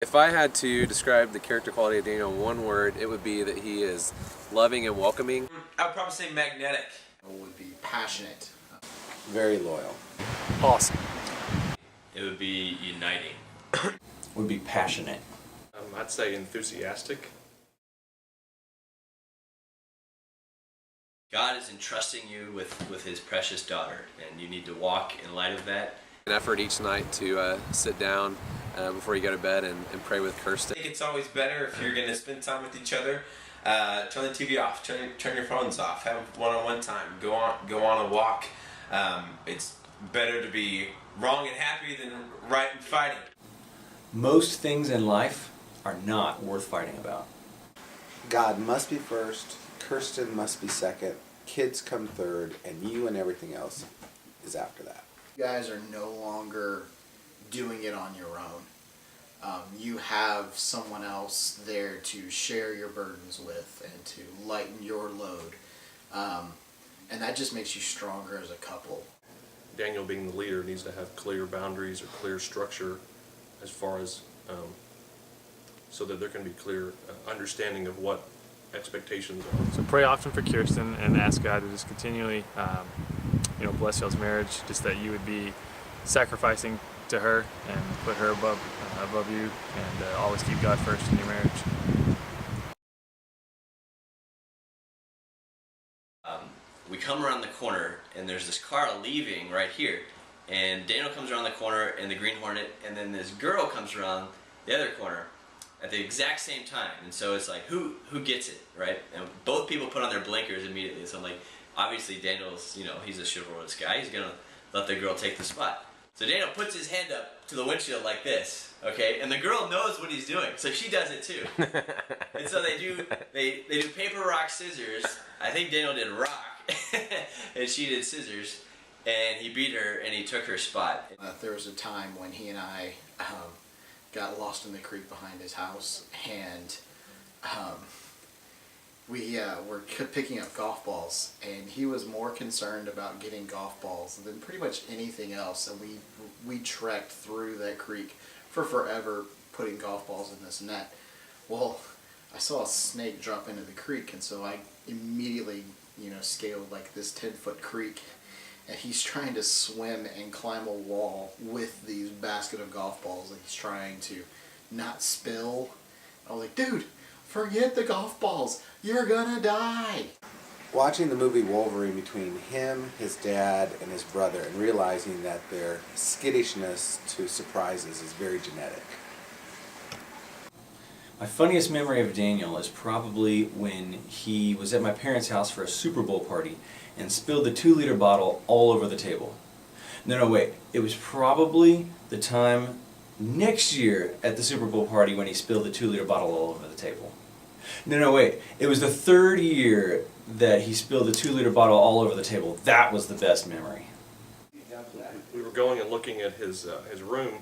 If I had to describe the character quality of Daniel in one word, it would be that he is loving and welcoming. I would probably say magnetic. It would be passionate. Very loyal. Awesome. It would be uniting. Would be passionate. I'd say enthusiastic. God is entrusting you with his precious daughter, and you need to walk in light of that. An effort each night to sit down before you go to bed and pray with Kirsten. I think it's always better if you're going to spend time with each other. Turn the TV off. Turn your phones off. Have one-on-one time. Go on a walk. It's better to be wrong and happy than right and fighting. Most things in life are not worth fighting about. God must be first, Kirsten must be second, kids come third, and you and everything else is after that. You guys are no longer doing it on your own. You have someone else there to share your burdens with and to lighten your load. And that just makes you stronger as a couple. Daniel, being the leader, needs to have clear boundaries or clear structure as far as so that there can be clear understanding of what expectations are. So pray often for Kirsten and ask God to just continually bless y'all's marriage, just that you would be sacrificing to her and put her above you, and always keep God first in your marriage. We come around the corner, and there's this car leaving right here, and Daniel comes around the corner in the Green Hornet, and then this girl comes around the other corner at the exact same time. And so it's like, who gets it, right? And both people put on their blinkers immediately. So I'm like, obviously Daniel's, he's a chivalrous guy. He's gonna let the girl take the spot. So Daniel puts his hand up to the windshield like this, okay? And the girl knows what he's doing, so she does it too. And so they do paper, rock, scissors. I think Daniel did rock, and she did scissors. And he beat her, and he took her spot. There was a time when he and I got lost in the creek behind his house, and we were picking up golf balls, and he was more concerned about getting golf balls than pretty much anything else. And we trekked through that creek for forever putting golf balls in this net. Well, I saw a snake drop into the creek, and so I immediately scaled like this 10-foot creek. And he's trying to swim and climb a wall with these basket of golf balls that he's trying to not spill. I was like, dude, forget the golf balls. You're gonna die. Watching the movie Wolverine between him, his dad, and his brother, and realizing that their skittishness to surprises is very genetic. My funniest memory of Daniel is probably when he was at my parents' house for a Super Bowl party and spilled the 2-liter bottle all over the table. No, wait. It was probably the time next year at the Super Bowl party when he spilled the 2-liter bottle all over the table. No, wait. It was the 3rd year that he spilled the 2-liter bottle all over the table. That was the best memory. We were going and looking at his room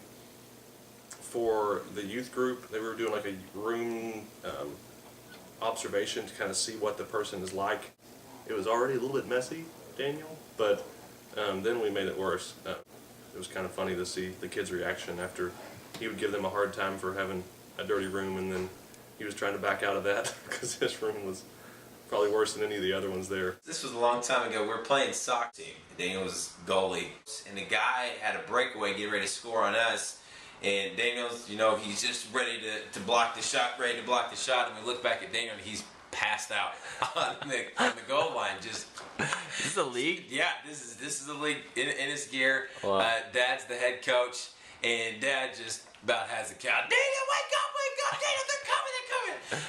for the youth group. They were doing like a room observation to kind of see what the person is like. It was already a little bit messy, Daniel, but then we made it worse. It was kind of funny to see the kids' reaction after he would give them a hard time for having a dirty room, and then he was trying to back out of that because his room was probably worse than any of the other ones there. This was a long time ago. We were playing soccer team. Daniel was goalie, and the guy had a breakaway getting ready to score on us. And Daniel's, he's just ready to block the shot, and we look back at Daniel, and he's passed out on the goal line. Just This is a league? Yeah, this is the league in his gear. Wow. Dad's the head coach, and Dad just about has a count. Daniel, wake up! Daniel, they're coming!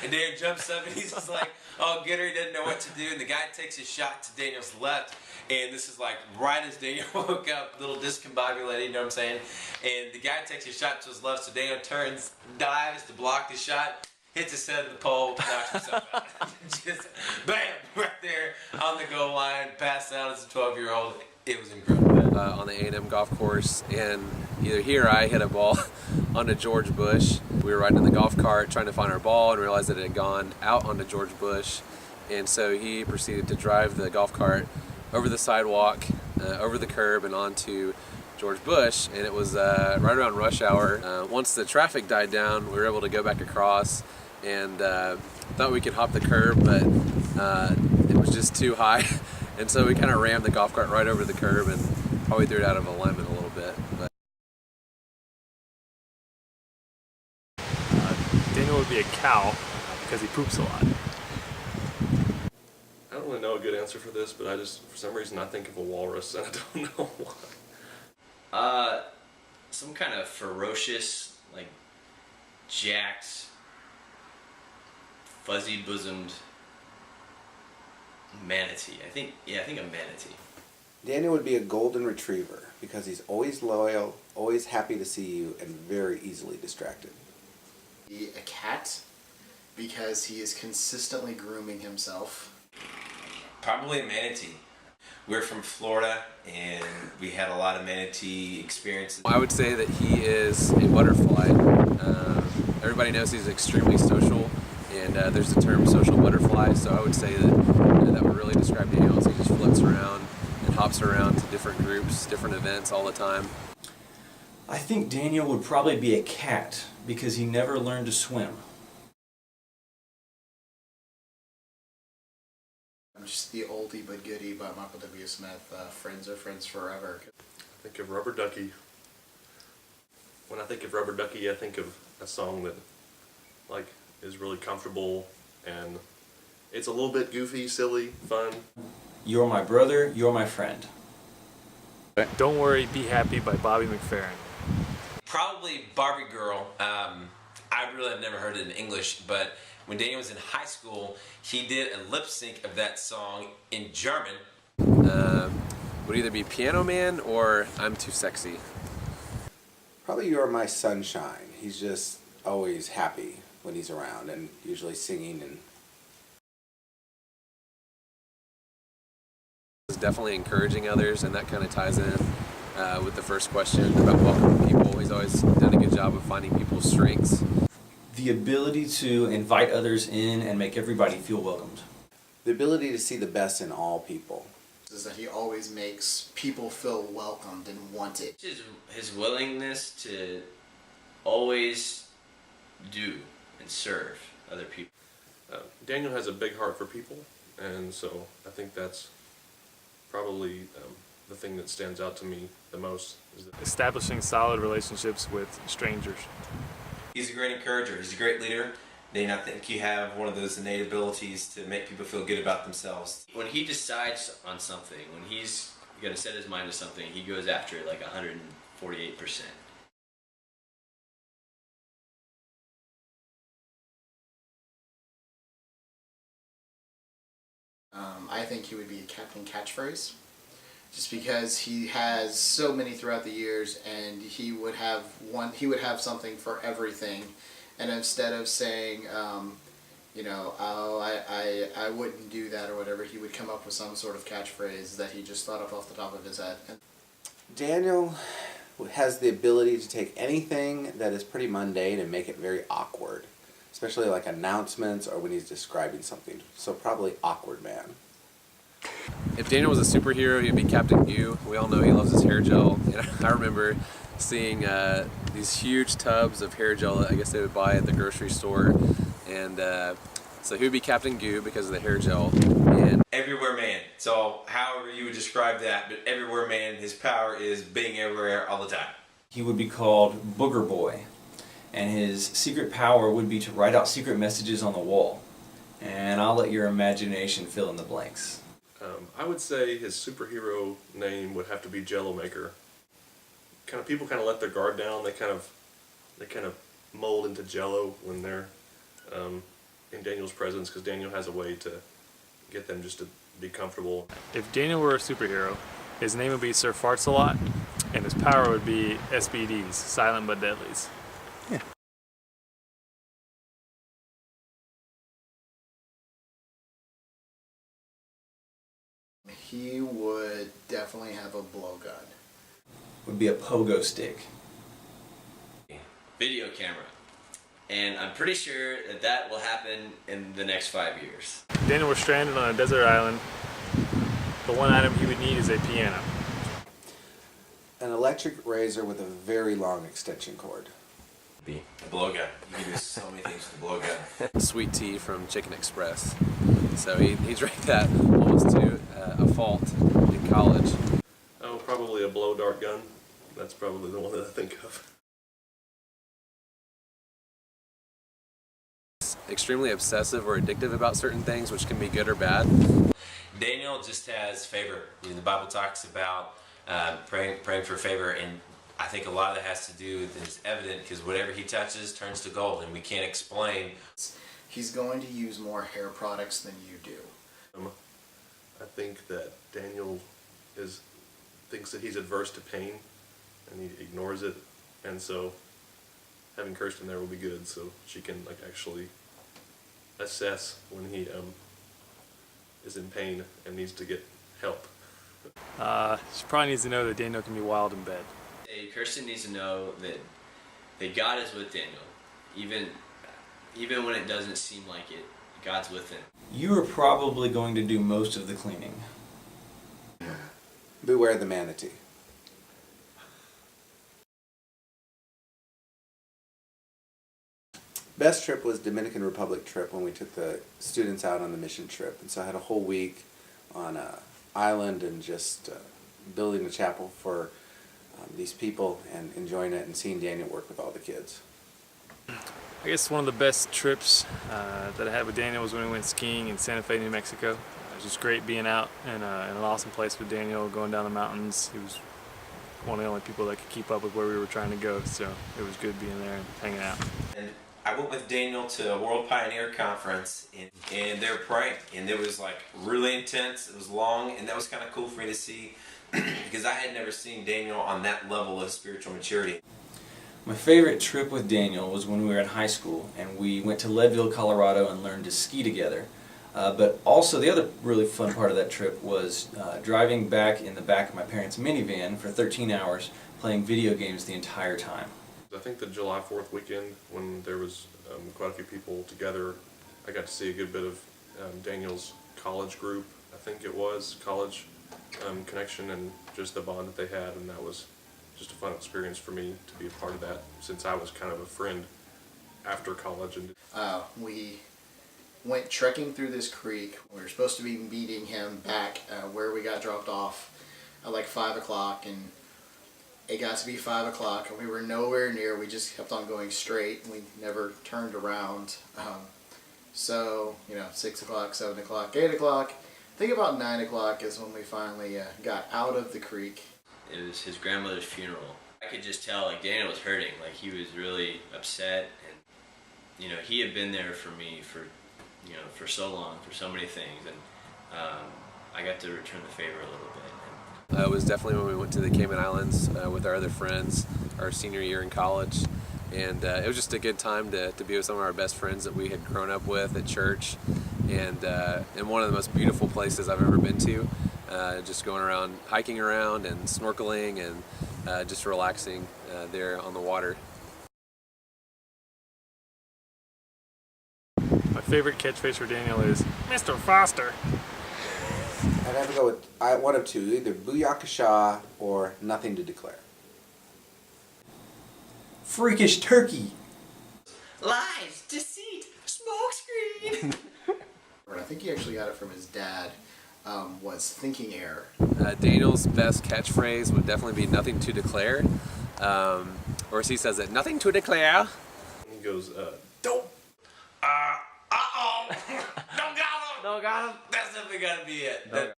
And Daniel jumps up, and he's just like, oh, get her. He doesn't know what to do. And the guy takes a shot to Daniel's left. And this is like right as Daniel woke up, a little discombobulated, you know what I'm saying? And the guy takes a shot to his left, so Daniel turns, dives to block the shot, hits his head of the pole, knocks himself out. Just bam, right there on the goal line, passed out as a 12-year-old. It was incredible. On the A&M golf course, and either he or I hit a ball onto George Bush. We were riding in the golf cart trying to find our ball and realized that it had gone out onto George Bush. And so he proceeded to drive the golf cart over the sidewalk, over the curb, and onto George Bush, and it was right around rush hour. Once the traffic died down, we were able to go back across, and thought we could hop the curb, but it was just too high, and so we kind of rammed the golf cart right over the curb and probably threw it out of alignment a little bit. But Daniel would be a cow because he poops a lot. I don't really know a good answer for this, but for some reason, I think of a walrus, and I don't know why. Some kind of ferocious, like, jacked, fuzzy-bosomed manatee. I think a manatee. Daniel would be a golden retriever because he's always loyal, always happy to see you, and very easily distracted. Be a cat because he is consistently grooming himself. Probably a manatee. We're from Florida, and we had a lot of manatee experiences. I would say that he is a butterfly. Everybody knows he's extremely social, and there's the term social butterfly, so I would say that that would really describe Daniel. He just floats around and hops around to different groups, different events all the time. I think Daniel would probably be a cat because he never learned to swim. Just the oldie but goodie by Michael W. Smith, Friends Are Friends Forever. I think of Rubber Ducky. When I think of Rubber Ducky, I think of a song that, like, is really comfortable, and it's a little bit goofy, silly, fun. You're my brother, you're my friend. Don't Worry, Be Happy by Bobby McFerrin. Probably Barbie Girl. I really have never heard it in English, but when Daniel was in high school, he did a lip sync of that song in German. Would either be Piano Man or I'm Too Sexy. Probably You're My Sunshine. He's just always happy when he's around and usually singing and definitely encouraging others, and that kind of ties in with the first question about welcoming people. He's always done a good job of finding people's strengths. The ability to invite others in and make everybody feel welcomed. the ability to see the best in all people. Is that he always makes people feel welcomed and wanted. His willingness to always do and serve other people. Daniel has a big heart for people, and so I think that's probably the thing that stands out to me the most. Is that Establishing solid relationships with strangers. He's a great encourager. He's a great leader. Dane, I think you have one of those innate abilities to make people feel good about themselves. When he decides on something, when he's going to set his mind to something, he goes after it like 148%. I think he would be a Captain Catchphrase, just because he has so many throughout the years, and he would have something for everything, and instead of saying, I wouldn't do that or whatever, he would come up with some sort of catchphrase that he just thought of off the top of his head. Daniel has the ability to take anything that is pretty mundane and make it very awkward, especially like announcements or when he's describing something. So probably Awkward Man. If Daniel was a superhero, he'd be Captain Goo. We all know he loves his hair gel. And I remember seeing these huge tubs of hair gel that I guess they would buy at the grocery store. And so he would be Captain Goo because of the hair gel. And Everywhere man. So however you would describe that, but everywhere man, his power is being everywhere all the time. He would be called Booger Boy, and his secret power would be to write out secret messages on the wall. And I'll let your imagination fill in the blanks. I would say his superhero name would have to be Jello Maker. People kind of let their guard down. They kind of mold into Jello when they're in Daniel's presence, because Daniel has a way to get them just to be comfortable. If Daniel were a superhero, his name would be Sir Farts-a-Lot, and his power would be SBDs, Silent But Deadlies. He would definitely have a blowgun. Would be a pogo stick. Video camera. And I'm pretty sure that will happen in the next 5 years. If Daniel were stranded on a desert island, the one item he would need is a piano. An electric razor with a very long extension cord. B. A blow gun. You can do so many things with a blow gun. Sweet tea from Chicken Express. So he drank that almost to a fault in college. Oh, probably a blow dart gun. That's probably the one that I think of. Extremely obsessive or addictive about certain things, which can be good or bad. Daniel just has favor. You know, the Bible talks about praying for favor, and I think a lot of that has to do with it's evident because whatever he touches turns to gold, and we can't explain. He's going to use more hair products than you do. I think that Daniel thinks that he's adverse to pain, and he ignores it, and so having Kirsten there will be good, so she can like actually assess when he is in pain and needs to get help. She probably needs to know that Daniel can be wild in bed. Hey, Kirsten needs to know that God is with Daniel, even when it doesn't seem like it. God's with him. You are probably going to do most of the cleaning. Beware the manatee. Best trip was Dominican Republic trip when we took the students out on the mission trip. And so I had a whole week on an island and just building a chapel for these people and enjoying it and seeing Daniel work with all the kids. I guess one of the best trips that I had with Daniel was when we went skiing in Santa Fe, New Mexico. It was just great being out in an awesome place with Daniel, going down the mountains. He was one of the only people that could keep up with where we were trying to go, so it was good being there and hanging out. And I went with Daniel to a World Pioneer Conference, and they were praying, and it was like really intense. It was long, and that was kind of cool for me to see because I had never seen Daniel on that level of spiritual maturity. My favorite trip with Daniel was when we were in high school and we went to Leadville, Colorado and learned to ski together. But also the other really fun part of that trip was driving back in the back of my parents' minivan for 13 hours playing video games the entire time. I think the July 4th weekend when there was quite a few people together, I got to see a good bit of Daniel's college group, I think it was, college connection and just the bond that they had, and that was just a fun experience for me to be a part of that since I was kind of a friend after college. And We went trekking through this creek. We were supposed to be meeting him back where we got dropped off at like 5 o'clock, and it got to be 5 o'clock and we were nowhere near. We just kept on going straight and we never turned around. So, 6 o'clock, 7 o'clock, 8 o'clock. I think about 9 o'clock is when we finally got out of the creek. It was his grandmother's funeral. I could just tell like Daniel was hurting, like he was really upset, and he had been there for me for so long, for so many things, and I got to return the favor a little bit. It was definitely when we went to the Cayman Islands with our other friends, our senior year in college, and it was just a good time to be with some of our best friends that we had grown up with at church, and in one of the most beautiful places I've ever been to. Just going around, hiking around and snorkeling and just relaxing there on the water. My favorite catchphrase for Daniel is, Mr. Foster. I'd have to go with one of two, either Booyakasha or Nothing to Declare. Freakish turkey! Lies, deceit, smokescreen. I think he actually got it from his dad. Was thinking error. Daniel's best catchphrase would definitely be Nothing to Declare. Or as he says it, Nothing to Declare. he goes, Don't. Uh-oh. Don't got him. No, got him. That's definitely got to be it.